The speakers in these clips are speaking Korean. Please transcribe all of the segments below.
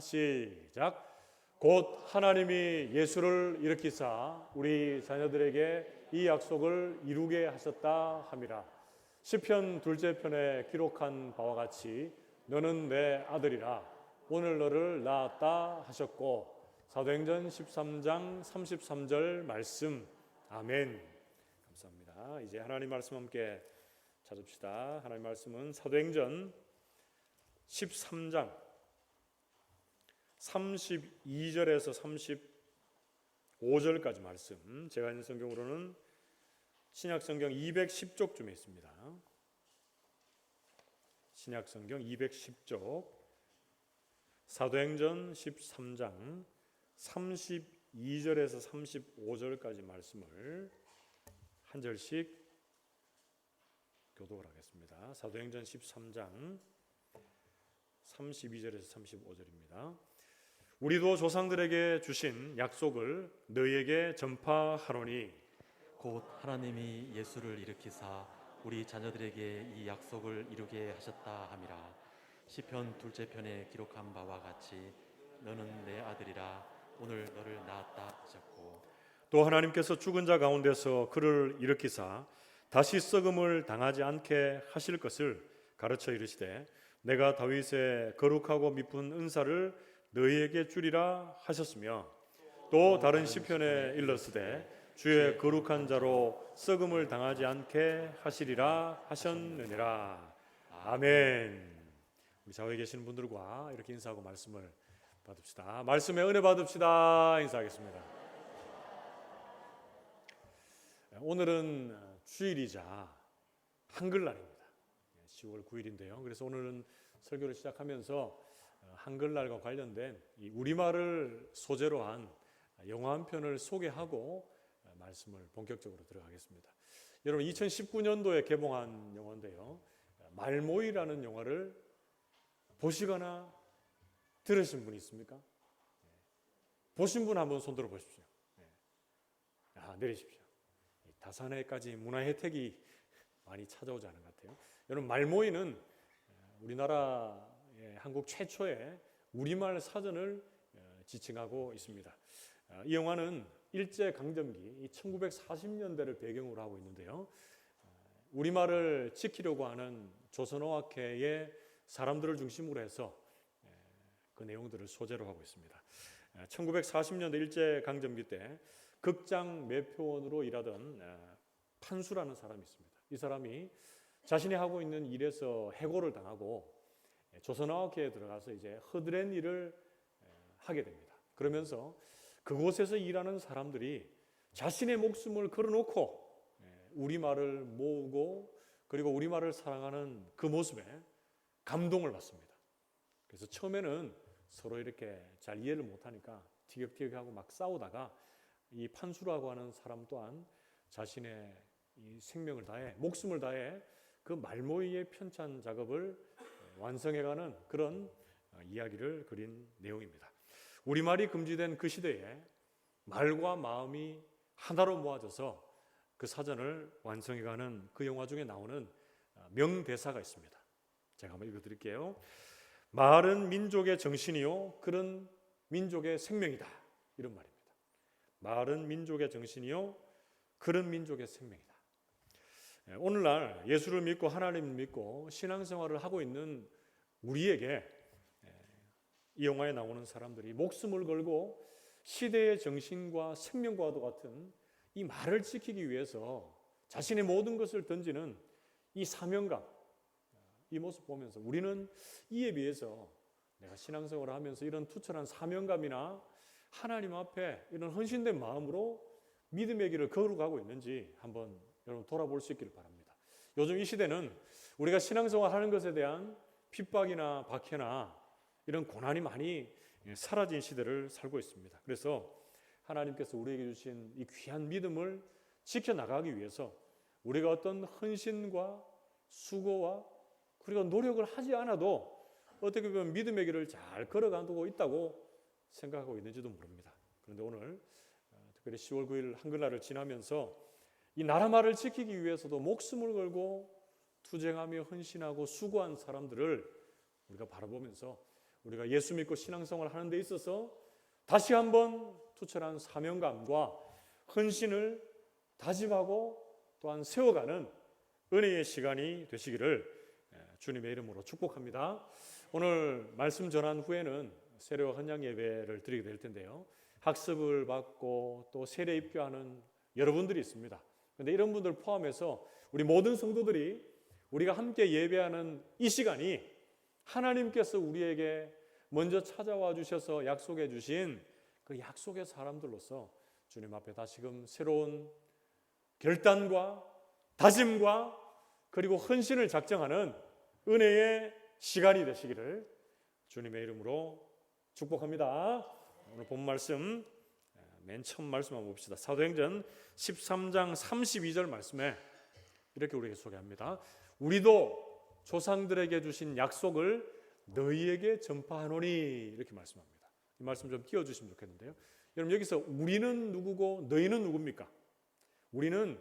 시작. 곧 하나님이 예수를 일으키사 우리 자녀들에게 이 약속을 이루게 하셨다 함이라. 시편 둘째 편에 기록한 바와 같이 너는 내 아들이라 오늘 너를 낳았다 하셨고, 사도행전 13장 33절 말씀. 아멘. 감사합니다. 이제 하나님 말씀 함께 찾읍시다. 하나님 말씀은 사도행전 13장 32절에서 35절까지 말씀. 제가 있는 성경으로는 신약 성경 210쪽쯤에 있습니다. 신약 성경 210쪽 사도행전 13장 32절에서 35절까지 말씀을 한 절씩 교독을 하겠습니다. 사도행전 13장 32절에서 35절입니다. 우리도 조상들에게 주신 약속을 너희에게 전파하노니 곧 하나님이 예수를 일으키사 우리 자녀들에게 이 약속을 이루게 하셨다 함이라. 시편 둘째 편에 기록한 바와 같이 너는 내 아들이라 오늘 너를 낳았다 하셨고, 또 하나님께서 죽은 자 가운데서 그를 일으키사 다시 썩음을 당하지 않게 하실 것을 가르쳐 이르시되 내가 다윗의 거룩하고 미쁜 은사를 너희에게 주리라 하셨으며, 또 다른 시편에 일렀으되 주의 거룩한 자로 썩음을 당하지 않게 하시리라 하셨느니라. 아멘. 우리 좌우에 계시는 분들과 이렇게 인사하고 말씀을 받읍시다. 말씀에 은혜 받읍시다. 인사하겠습니다. 오늘은 주일이자 한글날입니다. 10월 9일인데요. 그래서 오늘은 설교를 시작하면서 한글날과 관련된 이 우리말을 소재로 한 영화 한 편을 소개하고 말씀을 본격적으로 들어가겠습니다. 여러분, 2019년도에 개봉한 영화인데요. 말모이라는 영화를 보시거나 들으신 분이 있습니까? 보신 분 한번 손들어 보십시오. 내리십시오. 다산회까지 문화 혜택이 많이 찾아오지 않은 것 같아요. 여러분, 말모이는 우리나라의 한국 최초의 우리말 사전을 지칭하고 있습니다. 이 영화는 일제강점기 1940년대를 배경으로 하고 있는데요. 우리말을 지키려고 하는 조선어학회의 사람들을 중심으로 해서 그 내용들을 소재로 하고 있습니다. 1940년대 일제강점기 때 극장 매표원으로 일하던 판수라는 사람이 있습니다. 이 사람이 자신이 하고 있는 일에서 해고를 당하고 조선어학회에 들어가서 이제 허드렛 일을 하게 됩니다. 그러면서 그곳에서 일하는 사람들이 자신의 목숨을 걸어놓고 우리말을 모으고 그리고 우리말을 사랑하는 그 모습에 감동을 받습니다. 그래서 처음에는 서로 이렇게 잘 이해를 못하니까 티격태격하고 막 싸우다가 이 판수라고 하는 사람 또한 자신의 이 생명을 다해 목숨을 다해 그 말모이의 편찬 작업을 완성해가는 그런 이야기를 그린 내용입니다. 우리말이 금지된 그 시대에 말과 마음이 하나로 모아져서 그 사전을 완성해가는 그 영화 중에 나오는 명대사가 있습니다. 제가 한번 읽어드릴게요. 말은 민족의 정신이요 그런 민족의 생명이다. 이런 말입니다. 말은 민족의 정신이요 그런 민족의 생명이다. 오늘날 예수를 믿고 하나님을 믿고 신앙생활을 하고 있는 우리에게 이 영화에 나오는 사람들이 목숨을 걸고 시대의 정신과 생명과도 같은 이 말을 지키기 위해서 자신의 모든 것을 던지는 이 사명감, 이 모습 보면서 우리는 이에 비해서 내가 신앙생활을 하면서 이런 투철한 사명감이나 하나님 앞에 이런 헌신된 마음으로 믿음의 길을 걸어가고 있는지 한번 여러분 돌아볼 수 있기를 바랍니다. 요즘 이 시대는 우리가 신앙생활 하는 것에 대한 핍박이나 박해나 이런 고난이 많이 사라진 시대를 살고 있습니다. 그래서 하나님께서 우리에게 주신 이 귀한 믿음을 지켜나가기 위해서 우리가 어떤 헌신과 수고와 그리고 노력을 하지 않아도 어떻게 보면 믿음의 길을 잘 걸어가고 있다고 생각하고 있는지도 모릅니다. 그런데 오늘 특별히 10월 9일 한글날을 지나면서 이 나라말을 지키기 위해서도 목숨을 걸고 투쟁하며 헌신하고 수고한 사람들을 우리가 바라보면서 우리가 예수 믿고 신앙생활을 하는 데 있어서 다시 한번 투철한 사명감과 헌신을 다짐하고 또한 세워가는 은혜의 시간이 되시기를 주님의 이름으로 축복합니다. 오늘 말씀 전한 후에는 세례와 헌장 예배를 드리게 될 텐데요. 학습을 받고 또 세례 입교하는 여러분들이 있습니다. 그런데 이런 분들 포함해서 우리 모든 성도들이 우리가 함께 예배하는 이 시간이 하나님께서 우리에게 먼저 찾아와 주셔서 약속해 주신 그 약속의 사람들로서 주님 앞에 다시금 새로운 결단과 다짐과 그리고 헌신을 작정하는 은혜의 시간이 되시기를 주님의 이름으로 축복합니다. 오늘 본 말씀 맨 처음 말씀 한번 봅시다. 사도행전 13장 32절 말씀에 이렇게 우리에게 소개합니다. 우리도 조상들에게 주신 약속을 너희에게 전파하노니 이렇게 말씀합니다. 이 말씀 좀 띄워주시면 좋겠는데요. 여러분 여기서 우리는 누구고 너희는 누굽니까? 우리는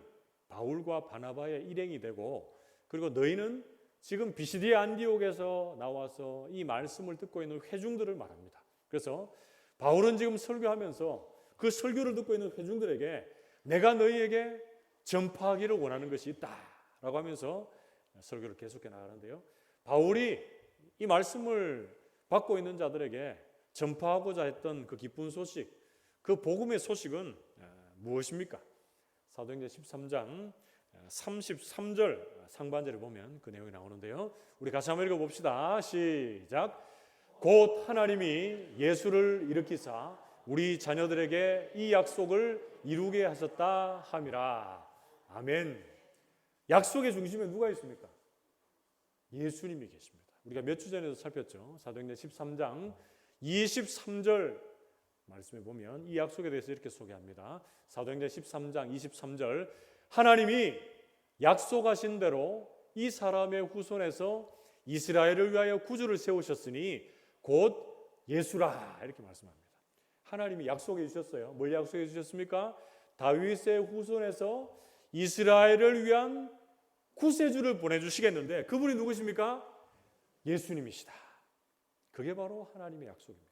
바울과 바나바의 일행이 되고 그리고 너희는 지금 비시디의 안디옥에서 나와서 이 말씀을 듣고 있는 회중들을 말합니다. 그래서 바울은 지금 설교하면서 그 설교를 듣고 있는 회중들에게 내가 너희에게 전파하기를 원하는 것이 있다라고 하면서 설교를 계속해 나가는데요. 바울이 이 말씀을 받고 있는 자들에게 전파하고자 했던 그 기쁜 소식, 그 복음의 소식은 무엇입니까? 사도행전 13장 33절 상반절에 보면 그 내용이 나오는데요. 우리 같이 한번 읽어봅시다. 시작. 곧 하나님이 예수를 일으키사 우리 자녀들에게 이 약속을 이루게 하셨다 함이라. 아멘. 약속의 중심에 누가 있습니까? 예수님이 계십니다. 우리가 몇 주 전에도 살폈죠. 사도행전 13장 23절 말씀에 보면 이 약속에 대해서 이렇게 소개합니다. 사도행전 13장 23절 하나님이 약속하신 대로 이 사람의 후손에서 이스라엘을 위하여 구주를 세우셨으니 곧 예수라 이렇게 말씀합니다. 하나님이 약속해 주셨어요. 뭘 약속해 주셨습니까? 다윗의 후손에서 이스라엘을 위한 구세주를 보내주시겠는데 그분이 누구십니까? 예수님이시다. 그게 바로 하나님의 약속입니다.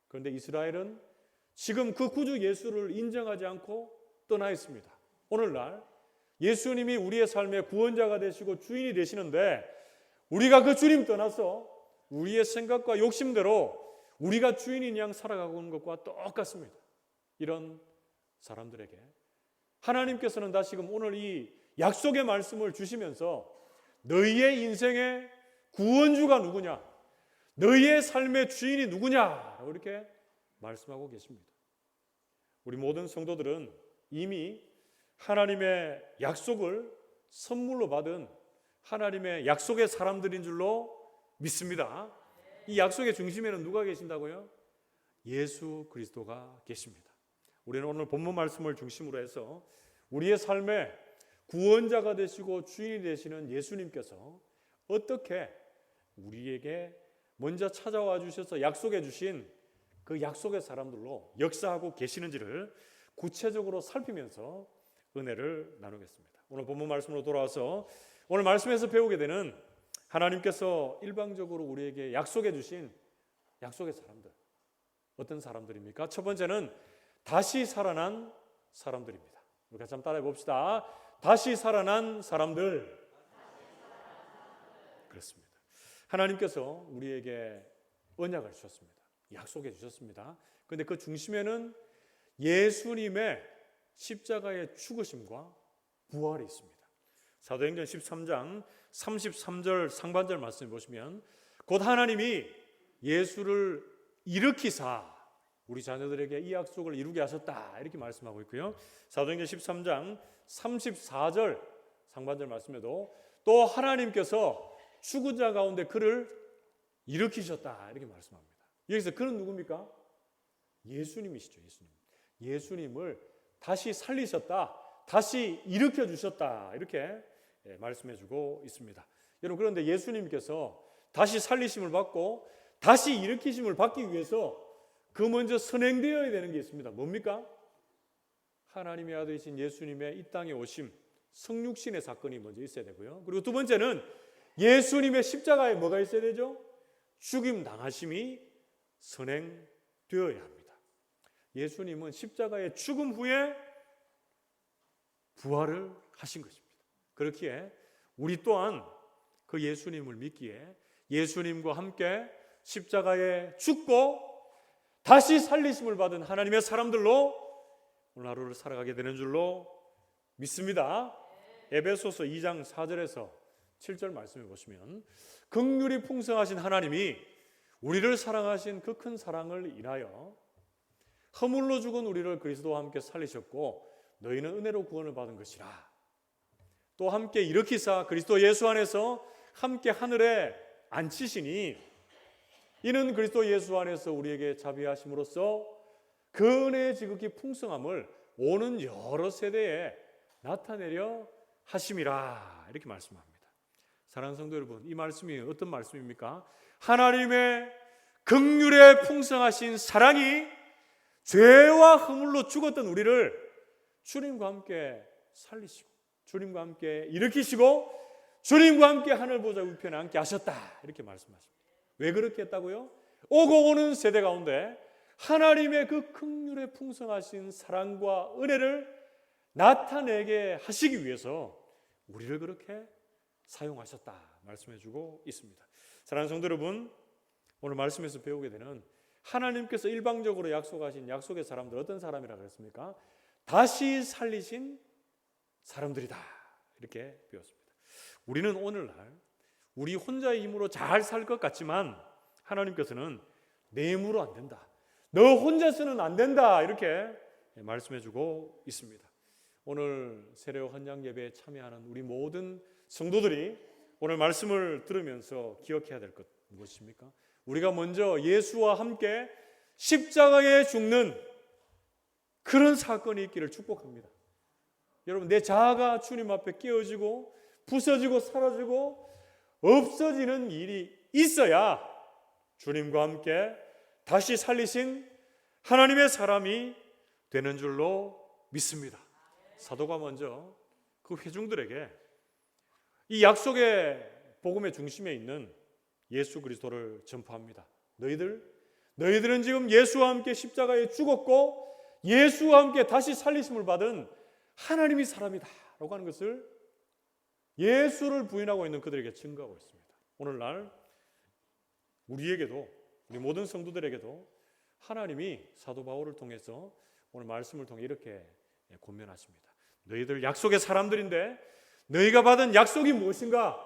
그런데 이스라엘은 지금 그 구주 예수를 인정하지 않고 떠나 있습니다. 오늘날 예수님이 우리의 삶의 구원자가 되시고 주인이 되시는데 우리가 그 주님 떠나서 우리의 생각과 욕심대로 우리가 주인인 양 살아가고 있는 것과 똑같습니다. 이런 사람들에게 하나님께서는 다시금 오늘 이 약속의 말씀을 주시면서 너희의 인생의 구원주가 누구냐? 너희의 삶의 주인이 누구냐? 이렇게 말씀하고 계십니다. 우리 모든 성도들은 이미 하나님의 약속을 선물로 받은 하나님의 약속의 사람들인 줄로 믿습니다. 이 약속의 중심에는 누가 계신다고요? 예수 그리스도가 계십니다. 우리는 오늘 본문 말씀을 중심으로 해서 우리의 삶의 구원자가 되시고 주인이 되시는 예수님께서 어떻게 우리에게 먼저 찾아와 주셔서 약속해 주신 그 약속의 사람들로 역사하고 계시는지를 구체적으로 살피면서 은혜를 나누겠습니다. 오늘 본문 말씀으로 돌아와서 오늘 말씀에서 배우게 되는 하나님께서 일방적으로 우리에게 약속해 주신 약속의 사람들 어떤 사람들입니까? 첫 번째는 다시 살아난 사람들입니다. 우리 같이 한번 따라해 봅시다. 다시 살아난 사람들. 그렇습니다. 하나님께서 우리에게 언약을 주셨습니다. 약속해 주셨습니다. 그런데 그 중심에는 예수님의 십자가의 죽으심과 부활이 있습니다. 사도행전 13장 33절 상반절 말씀을 보시면 곧 하나님이 예수를 일으키사 우리 자녀들에게 이 약속을 이루게 하셨다 이렇게 말씀하고 있고요. 사도행전 13장 34절 상반절 말씀에도 또 하나님께서 죽은 자 가운데 그를 일으키셨다 이렇게 말씀합니다. 여기서 그는 누굽니까? 예수님이시죠. 예수님을 다시 살리셨다, 다시 일으켜 주셨다 이렇게 말씀해주고 있습니다. 여러분 그런데 예수님께서 다시 살리심을 받고 다시 일으키심을 받기 위해서 그 먼저 선행되어야 되는 게 있습니다. 뭡니까? 하나님의 아들이신 예수님의 이 땅에 오심, 성육신의 사건이 먼저 있어야 되고요. 그리고 두 번째는 예수님의 십자가에 뭐가 있어야 되죠? 죽임 당하심이 선행되어야 합니다. 예수님은 십자가의 죽음 후에 부활을 하신 것입니다. 그렇기에 우리 또한 그 예수님을 믿기에 예수님과 함께 십자가에 죽고 다시 살리심을 받은 하나님의 사람들로 오늘 하루를 살아가게 되는 줄로 믿습니다. 에베소서 2장 4절에서 7절 말씀해 보시면 긍휼이 풍성하신 하나님이 우리를 사랑하신 그 큰 사랑을 인하여 허물로 죽은 우리를 그리스도와 함께 살리셨고 너희는 은혜로 구원을 받은 것이라. 또 함께 일으키사 그리스도 예수 안에서 함께 하늘에 앉히시니 이는 그리스도 예수 안에서 우리에게 자비하심으로써 그 은혜의 지극히 풍성함을 오는 여러 세대에 나타내려 하심이라. 이렇게 말씀합니다. 사랑하는 성도 여러분, 이 말씀이 어떤 말씀입니까? 하나님의 긍휼에 풍성하신 사랑이 죄와 허물로 죽었던 우리를 주님과 함께 살리시고 주님과 함께 일으키시고 주님과 함께 하늘 보좌 우편에 앉게 하셨다. 이렇게 말씀하십니다. 왜 그렇게 했다고요? 오고 오는 세대 가운데 하나님의 그 긍휼에 풍성하신 사랑과 은혜를 나타내게 하시기 위해서 우리를 그렇게 사용하셨다 말씀해주고 있습니다. 사랑하는 성도 여러분, 오늘 말씀에서 배우게 되는 하나님께서 일방적으로 약속하신 약속의 사람들 어떤 사람이라고 그랬습니까? 다시 살리신 사람들이다 이렇게 배웠습니다. 우리는 오늘날 우리 혼자의 힘으로 잘 살 것 같지만 하나님께서는 내 힘으로 안 된다, 너 혼자서는 안 된다 이렇게 말씀해주고 있습니다. 오늘 세례 헌장 예배에 참여하는 우리 모든 성도들이 오늘 말씀을 들으면서 기억해야 될 것 무엇입니까? 우리가 먼저 예수와 함께 십자가에 죽는 그런 사건이 있기를 축복합니다. 여러분, 내 자아가 주님 앞에 깨어지고 부서지고 사라지고 없어지는 일이 있어야 주님과 함께 다시 살리신 하나님의 사람이 되는 줄로 믿습니다. 사도가 먼저 그 회중들에게 이 약속의 복음의 중심에 있는 예수 그리스도를 전파합니다. 너희들은 지금 예수와 함께 십자가에 죽었고 예수와 함께 다시 살리심을 받은 하나님의 사람이다 라고 하는 것을 예수를 부인하고 있는 그들에게 증거하고 있습니다. 오늘날 우리에게도, 우리 모든 성도들에게도 하나님이 사도 바울을 통해서 오늘 말씀을 통해 이렇게 권면하십니다. 너희들 약속의 사람들인데 너희가 받은 약속이 무엇인가?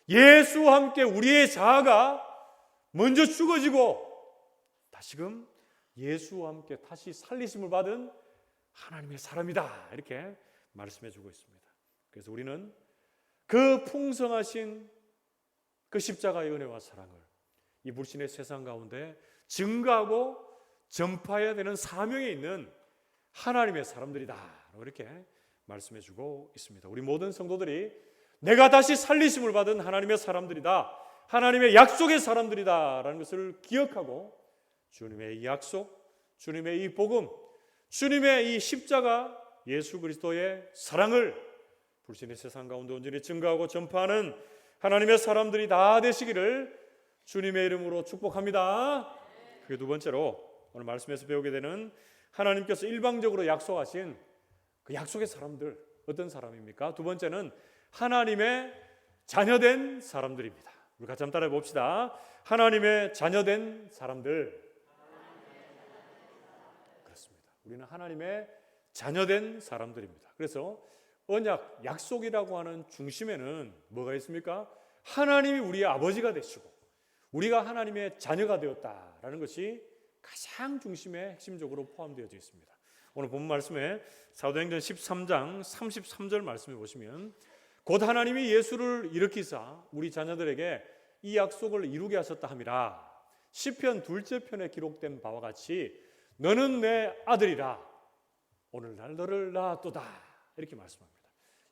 예수와 함께 우리의 자아가 먼저 죽어지고 다시금 예수와 함께 다시 살리심을 받은 하나님의 사람이다 이렇게 말씀해주고 있습니다. 그래서 우리는 그 풍성하신 그 십자가의 은혜와 사랑을 이 불신의 세상 가운데 증거하고 전파해야 되는 사명에 있는 하나님의 사람들이다 이렇게 말씀해주고 있습니다. 우리 모든 성도들이 내가 다시 살리심을 받은 하나님의 사람들이다, 하나님의 약속의 사람들이다 라는 것을 기억하고 주님의 이 약속, 주님의 이 복음, 주님의 이 십자가 예수 그리스도의 사랑을 불신의 세상 가운데 온전히 증거하고 전파하는 하나님의 사람들이 다 되시기를 주님의 이름으로 축복합니다. 그게 두 번째로 오늘 말씀에서 배우게 되는 하나님께서 일방적으로 약속하신 그 약속의 사람들 어떤 사람입니까? 두 번째는 하나님의 자녀된 사람들입니다. 우리 같이 한번 따라해 봅시다. 하나님의 자녀된 사람들. 그렇습니다. 우리는 하나님의 자녀된 사람들입니다. 그래서 언약, 약속이라고 하는 중심에는 뭐가 있습니까? 하나님이 우리의 아버지가 되시고 우리가 하나님의 자녀가 되었다라는 것이 가장 중심에 핵심적으로 포함되어져 있습니다. 오늘 본 말씀에 사도행전 13장 33절 말씀해 보시면 곧 하나님이 예수를 일으키사 우리 자녀들에게 이 약속을 이루게 하셨다 함이라. 시편 둘째 편에 기록된 바와 같이 너는 내 아들이라 오늘날 너를 낳았도다 이렇게 말씀합니다.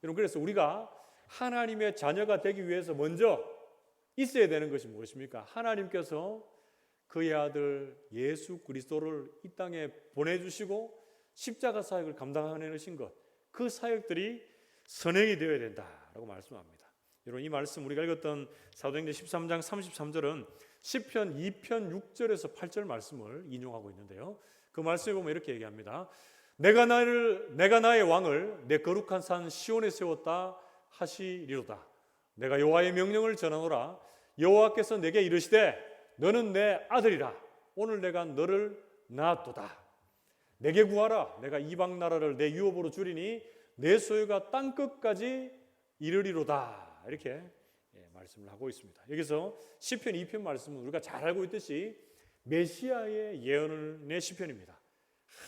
여러분, 그래서 우리가 하나님의 자녀가 되기 위해서 먼저 있어야 되는 것이 무엇입니까? 하나님께서 그의 아들 예수 그리스도를 이 땅에 보내주시고 십자가 사역을 감당하신 것, 그 사역들이 선행이 되어야 된다라고 말씀합니다. 여러분, 이 말씀 우리가 읽었던 사도행전 13장 33절은 시편 2편 6절에서 8절 말씀을 인용하고 있는데요. 그 말씀에 보면 이렇게 얘기합니다. 내가 나의 왕을 내 거룩한 산 시온에 세웠다 하시리로다. 내가 여호와의 명령을 전하노라. 여호와께서 내게 이르시되 너는 내 아들이라. 오늘 내가 너를 낳았도다. 내게 구하라. 내가 이방 나라를 내 유업으로 주리니 내 소유가 땅 끝까지 이르리로다. 이렇게 말씀을 하고 있습니다. 여기서 시편 2편 말씀은 우리가 잘 알고 있듯이 메시아의 예언의 시편입니다.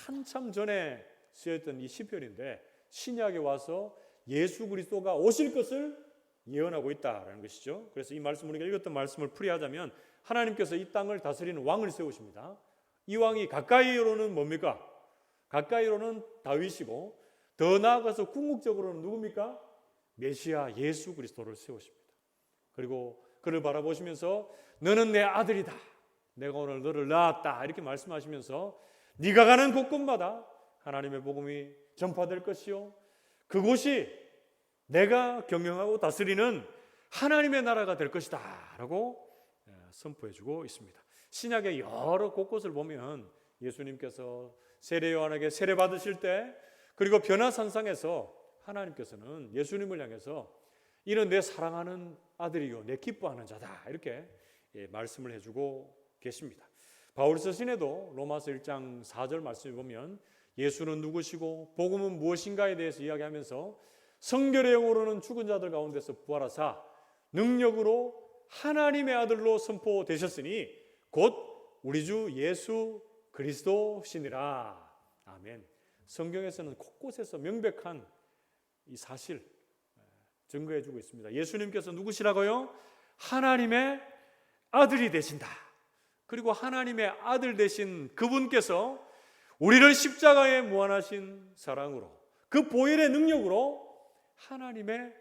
한참 전에 쓰였던 이 시편인데 신약에 와서 예수 그리스도가 오실 것을 예언하고 있다라는 것이죠. 그래서 이 말씀 우리가 읽었던 말씀을 풀이하자면 하나님께서 이 땅을 다스리는 왕을 세우십니다. 이 왕이 가까이로는 뭡니까? 가까이로는 다윗이고 더 나아가서 궁극적으로는 누굽니까? 메시아 예수 그리스도를 세우십니다. 그리고 그를 바라보시면서 너는 내 아들이다. 내가 오늘 너를 낳았다. 이렇게 말씀하시면서 네가 가는 곳곳마다 하나님의 복음이 전파될 것이요. 그곳이 내가 경영하고 다스리는 하나님의 나라가 될 것이다. 라고 선포해주고 있습니다. 신약의 여러 곳곳을 보면 예수님께서 세례 요한에게 세례 받으실 때 그리고 변화산상에서 하나님께서는 예수님을 향해서 이는 내 사랑하는 아들이요 내 기뻐하는 자다 이렇게 말씀을 해주고 계십니다. 바울 서신에도 로마서 1장 4절 말씀을 보면 예수는 누구시고 복음은 무엇인가에 대해서 이야기하면서 성결의 영으로는 죽은 자들 가운데서 부활하사 능력으로 하나님의 아들로 선포되셨으니 곧 우리 주 예수 그리스도시니라. 아멘. 성경에서는 곳곳에서 명백한 이 사실 증거해 주고 있습니다. 예수님께서 누구시라고요? 하나님의 아들이 되신다. 그리고 하나님의 아들 되신 그분께서 우리를 십자가에 무한하신 사랑으로 그 보혈의 능력으로 하나님의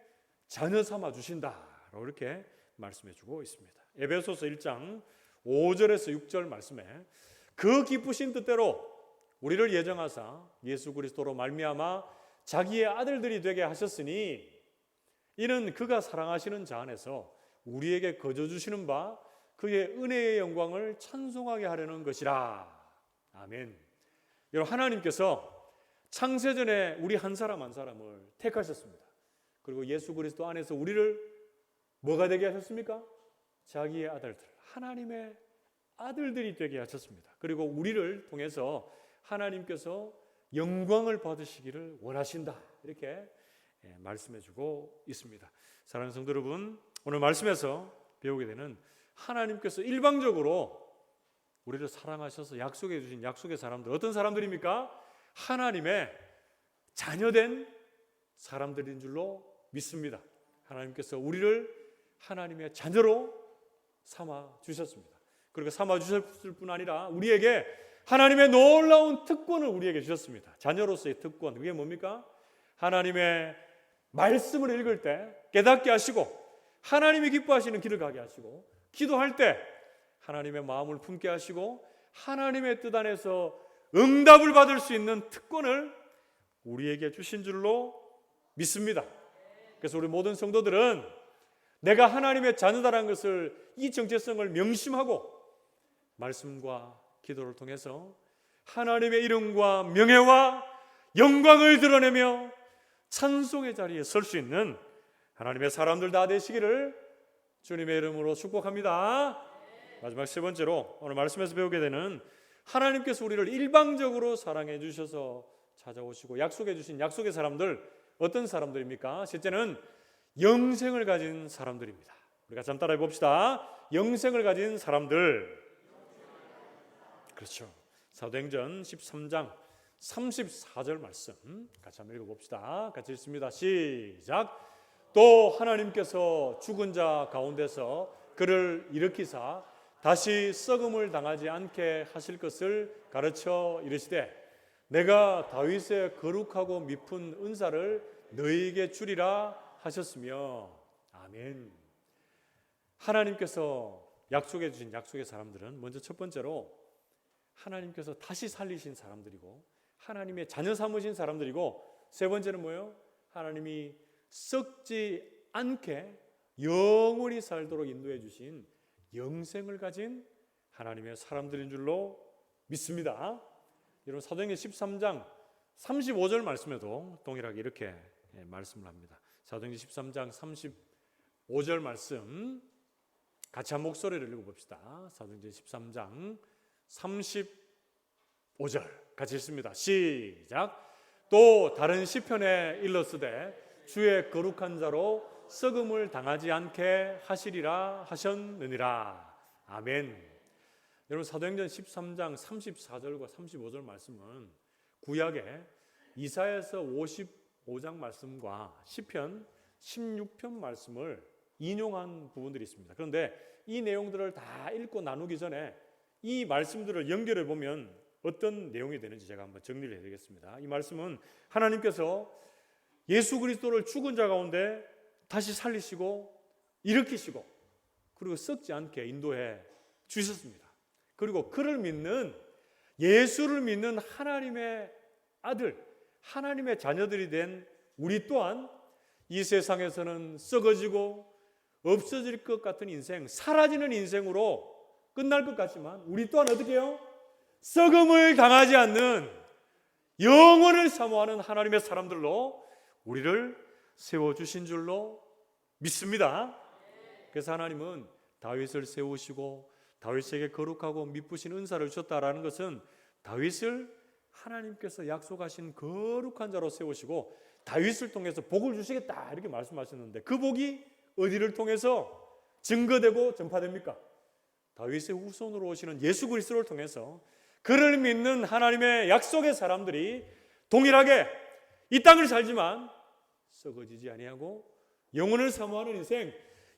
자녀 삼아 주신다라고 이렇게 말씀해 주고 있습니다. 에베소서 1장 5절에서 6절 말씀에 그 기쁘신 뜻대로 우리를 예정하사 예수 그리스도로 말미암아 자기의 아들들이 되게 하셨으니 이는 그가 사랑하시는 자 안에서 우리에게 거저 주시는 바 그의 은혜의 영광을 찬송하게 하려는 것이라. 아멘. 여러분 하나님께서 창세전에 우리 한 사람 한 사람을 택하셨습니다. 그리고 예수 그리스도 안에서 우리를 뭐가 되게 하셨습니까? 자기의 아들들, 하나님의 아들들이 되게 하셨습니다. 그리고 우리를 통해서 하나님께서 영광을 받으시기를 원하신다. 이렇게 말씀해주고 있습니다. 사랑하는 성도 여러분, 오늘 말씀에서 배우게 되는 하나님께서 일방적으로 우리를 사랑하셔서 약속해 주신 약속의 사람들 어떤 사람들입니까? 하나님의 자녀된 사람들인 줄로 믿습니다. 하나님께서 우리를 하나님의 자녀로 삼아 주셨습니다. 그리고 삼아 주셨을 뿐 아니라 우리에게 하나님의 놀라운 특권을 우리에게 주셨습니다. 자녀로서의 특권, 그게 뭡니까? 하나님의 말씀을 읽을 때 깨닫게 하시고 하나님이 기뻐하시는 길을 가게 하시고 기도할 때 하나님의 마음을 품게 하시고 하나님의 뜻 안에서 응답을 받을 수 있는 특권을 우리에게 주신 줄로 믿습니다. 그래서 우리 모든 성도들은 내가 하나님의 자녀다라는 것을 이 정체성을 명심하고 말씀과 기도를 통해서 하나님의 이름과 명예와 영광을 드러내며 찬송의 자리에 설 수 있는 하나님의 사람들 다 되시기를 주님의 이름으로 축복합니다. 마지막 세 번째로 오늘 말씀에서 배우게 되는 하나님께서 우리를 일방적으로 사랑해 주셔서 찾아오시고 약속해 주신 약속의 사람들 어떤 사람들입니까? 셋째는 영생을 가진 사람들입니다. 우리가 좀 따라해 봅시다. 영생을 가진 사람들. 그렇죠. 사도행전 13장 34절 말씀 같이 한번 읽어봅시다. 같이 읽습니다. 시작. 또 하나님께서 죽은 자 가운데서 그를 일으키사 다시 썩음을 당하지 않게 하실 것을 가르쳐 이르시되 내가 다윗의 거룩하고 미쁜 은사를 너희에게 주리라 하셨으며. 아멘. 하나님께서 약속해 주신 약속의 사람들은 먼저 첫 번째로 하나님께서 다시 살리신 사람들이고 하나님의 자녀 삼으신 사람들이고 세 번째는 뭐예요? 하나님이 썩지 않게 영원히 살도록 인도해 주신 영생을 가진 하나님의 사람들인 줄로 믿습니다. 여러분 사도행전 13장 35절 말씀에도 동일하게 이렇게 말씀을 합니다. 사도행전 13장 35절 말씀 같이 한 목소리를 읽어봅시다. 사도행전 13장 35절 같이 읽습니다. 시작. 또 다른 시편에 일렀으되 주의 거룩한 자로 썩음을 당하지 않게 하시리라 하셨느니라. 아멘. 여러분 사도행전 13장 34절과 35절 말씀은 구약의 이사야서 55장 말씀과 시편 16편 말씀을 인용한 부분들이 있습니다. 그런데 이 내용들을 다 읽고 나누기 전에 이 말씀들을 연결해 보면 어떤 내용이 되는지 제가 한번 정리를 해드리겠습니다. 이 말씀은 하나님께서 예수 그리스도를 죽은 자 가운데 다시 살리시고 일으키시고 그리고 썩지 않게 인도해 주셨습니다. 그리고 그를 믿는 예수를 믿는 하나님의 아들, 하나님의 자녀들이 된 우리 또한 이 세상에서는 썩어지고 없어질 것 같은 인생, 사라지는 인생으로 끝날 것 같지만 우리 또한 어떻게 해요? 썩음을 당하지 않는 영원을 사모하는 하나님의 사람들로 우리를 세워주신 줄로 믿습니다. 그래서 하나님은 다윗을 세우시고 다윗에게 거룩하고 미쁘신 은사를 주셨다라는 것은 다윗을 하나님께서 약속하신 거룩한 자로 세우시고 다윗을 통해서 복을 주시겠다 이렇게 말씀하셨는데 그 복이 어디를 통해서 증거되고 전파됩니까? 다윗의 후손으로 오시는 예수 그리스도를 통해서 그를 믿는 하나님의 약속의 사람들이 동일하게 이 땅을 살지만 썩어지지 아니하고 영혼을 사모하는 인생,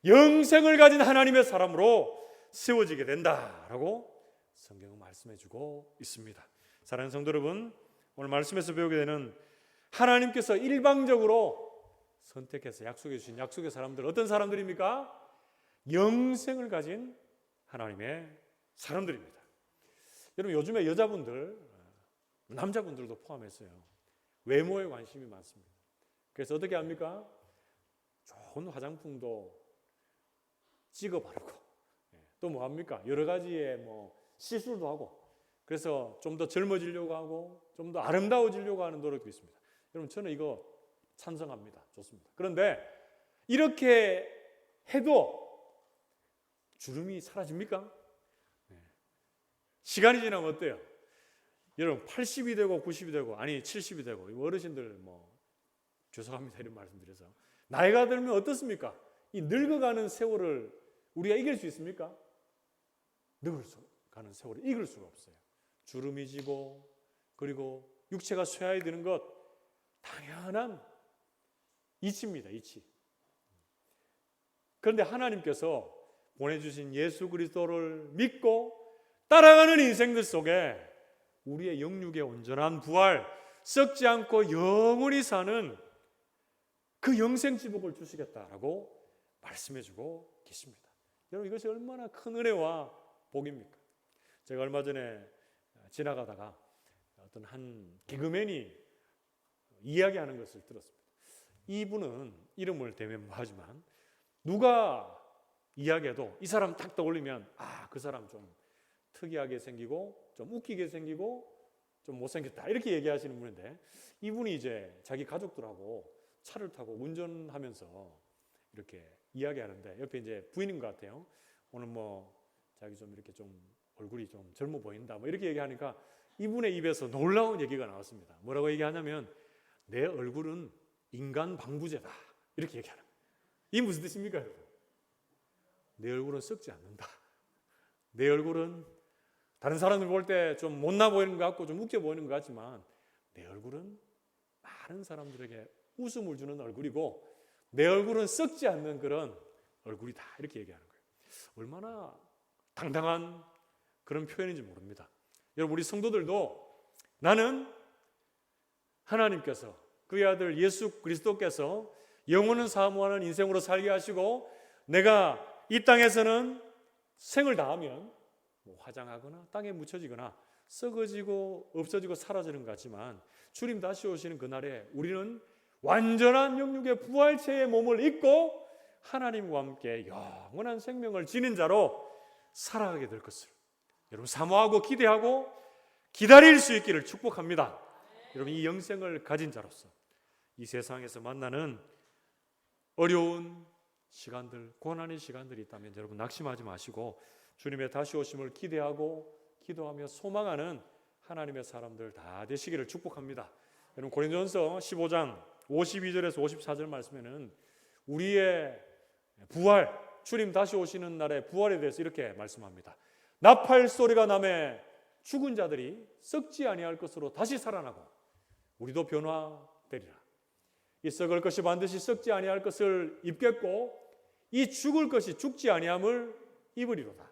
영생을 가진 하나님의 사람으로 세워지게 된다라고 성경은 말씀해주고 있습니다. 사랑하는 성도 여러분, 오늘 말씀에서 배우게 되는 하나님께서 일방적으로 선택해서 약속해 주신 약속의 사람들 어떤 사람들입니까? 영생을 가진 하나님의 사람들입니다. 여러분 요즘에 여자분들, 남자분들도 포함했어요. 외모에 관심이 많습니다. 그래서 어떻게 합니까? 좋은 화장품도 찍어 바르고 또 뭐 합니까? 여러 가지의 시술도 하고 그래서 좀 더 젊어지려고 하고 좀 더 아름다워지려고 하는 노력도 있습니다. 여러분 저는 이거 찬성합니다. 좋습니다. 그런데 이렇게 해도 주름이 사라집니까? 시간이 지나면 어때요? 여러분 80이 되고 90이 되고 아니 70이 되고 어르신들 죄송합니다 이런 말씀드려서 나이가 들면 어떻습니까? 이 늙어가는 세월을 우리가 이길 수 있습니까? 늙어가는 세월을 이길 수가 없어요. 주름이 지고 그리고 육체가 쇠하여드는 것 당연한 이치입니다. 이치. 그런데 하나님께서 보내주신 예수 그리스도를 믿고 따라가는 인생들 속에 우리의 영육의 온전한 부활, 썩지 않고 영원히 사는 그 영생 지복을 주시겠다라고 말씀해주고 계십니다. 여러분 이것이 얼마나 큰 은혜와 복입니까? 제가 얼마 전에 지나가다가 어떤 한 개그맨이 이야기하는 것을 들었습니다. 이분은 이름을 대면 뭐하지만 누가 이야기해도 이 사람 딱 떠올리면 그 사람 좀 특이하게 생기고 좀 웃기게 생기고 좀 못생겼다 이렇게 얘기하시는 분인데 이분이 이제 자기 가족들하고 차를 타고 운전하면서 이렇게 이야기하는데 옆에 이제 부인인 것 같아요. 오늘 자기 좀 이렇게 좀 얼굴이 좀 젊어 보인다 이렇게 얘기하니까 이분의 입에서 놀라운 얘기가 나왔습니다. 뭐라고 얘기하냐면 내 얼굴은 인간 방부제다 이렇게 얘기하는 거예요. 이게 무슨 뜻입니까 여러분? 내 얼굴은 썩지 않는다. 내 얼굴은 다른 사람들 볼 때 좀 못나 보이는 것 같고 좀 웃겨 보이는 것 같지만 내 얼굴은 많은 사람들에게 웃음을 주는 얼굴이고 내 얼굴은 썩지 않는 그런 얼굴이다 이렇게 얘기하는 거예요. 얼마나 당당한 그런 표현인지 모릅니다. 여러분 우리 성도들도 나는 하나님께서 그의 아들 예수 그리스도께서 영혼은 사모하는 인생으로 살게 하시고 내가 이 땅에서는 생을 다하면 화장하거나 땅에 묻혀지거나 썩어지고 없어지고 사라지는 것 같지만 주님 다시 오시는 그날에 우리는 완전한 영육의 부활체의 몸을 입고 하나님과 함께 영원한 생명을 지닌 자로 살아가게 될 것을 여러분 사모하고 기대하고 기다릴 수 있기를 축복합니다. 여러분 이 영생을 가진 자로서 이 세상에서 만나는 어려운 시간들, 고난의 시간들이 있다면 여러분 낙심하지 마시고 주님의 다시 오심을 기대하고 기도하며 소망하는 하나님의 사람들 다 되시기를 축복합니다. 여러분 고린도전서 15장 52절에서 54절 말씀에는 우리의 부활, 주님 다시 오시는 날의 부활에 대해서 이렇게 말씀합니다. 나팔 소리가 나매 죽은 자들이 썩지 아니할 것으로 다시 살아나고 우리도 변화되리라. 이 썩을 것이 반드시 썩지 아니할 것을 입겠고 이 죽을 것이 죽지 아니함을 입으리로다.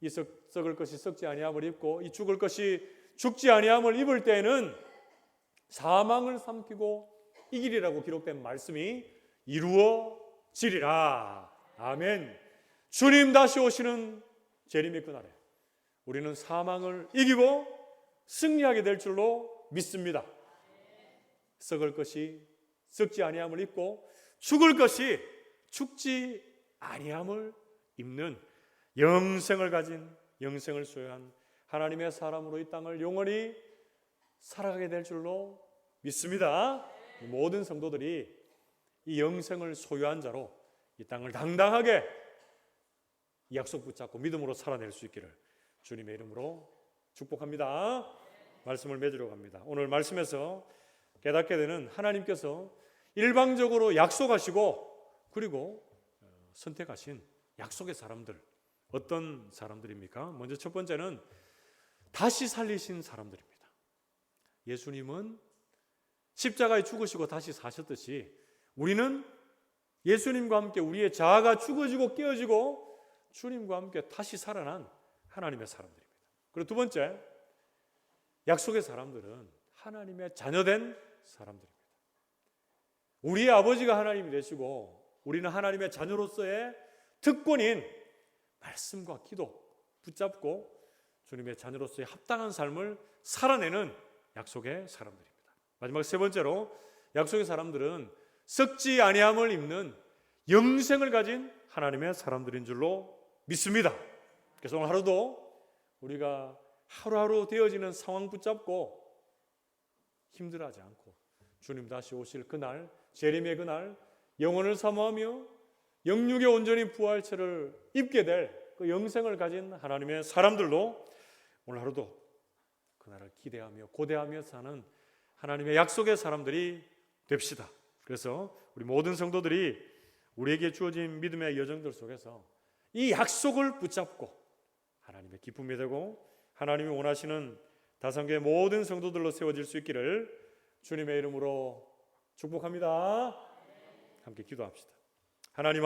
이 썩을 것이 썩지 아니함을 입고 이 죽을 것이 죽지 아니함을 입을 때에는 사망을 삼키고 이기리라고 기록된 말씀이 이루어지리라. 아멘. 주님 다시 오시는 재림의 그날에 우리는 사망을 이기고 승리하게 될 줄로 믿습니다. 썩을 것이 썩지 아니함을 입고 죽을 것이 죽지 아니함을 입는 영생을 가진 영생을 소유한 하나님의 사람으로 이 땅을 영원히 살아가게 될 줄로 믿습니다. 모든 성도들이 이 영생을 소유한 자로 이 땅을 당당하게 이 약속 붙잡고 믿음으로 살아낼 수 있기를 주님의 이름으로 축복합니다. 말씀을 맺으러 갑니다. 오늘 말씀에서 깨닫게 되는 하나님께서 일방적으로 약속하시고 그리고 선택하신 약속의 사람들 어떤 사람들입니까? 먼저 첫 번째는 다시 살리신 사람들입니다. 예수님은 십자가에 죽으시고 다시 사셨듯이 우리는 예수님과 함께 우리의 자아가 죽어지고 깨어지고 주님과 함께 다시 살아난 하나님의 사람들입니다. 그리고 두 번째, 약속의 사람들은 하나님의 자녀된 사람들입니다. 우리의 아버지가 하나님이 되시고 우리는 하나님의 자녀로서의 특권인 말씀과 기도 붙잡고 주님의 자녀로서의 합당한 삶을 살아내는 약속의 사람들입니다. 마지막 세 번째로 약속의 사람들은 썩지 아니함을 입는 영생을 가진 하나님의 사람들인 줄로 믿습니다. 그래서 오늘 하루도 우리가 하루하루 되어지는 상황 붙잡고 힘들어하지 않고 주님 다시 오실 그날, 재림의 그날 영혼을 사모하며 영육의 온전히 부활체를 입게 될 그 영생을 가진 하나님의 사람들로 오늘 하루도 그날을 기대하며 고대하며 사는 하나님의 약속의 사람들이 됩시다. 그래서 우리 모든 성도들이 우리에게 주어진 믿음의 여정들 속에서 이 약속을 붙잡고 하나님의 기쁨이 되고 하나님이 원하시는 다산교의 모든 성도들로 세워질 수 있기를 주님의 이름으로 축복합니다. 함께 기도합시다. 하나님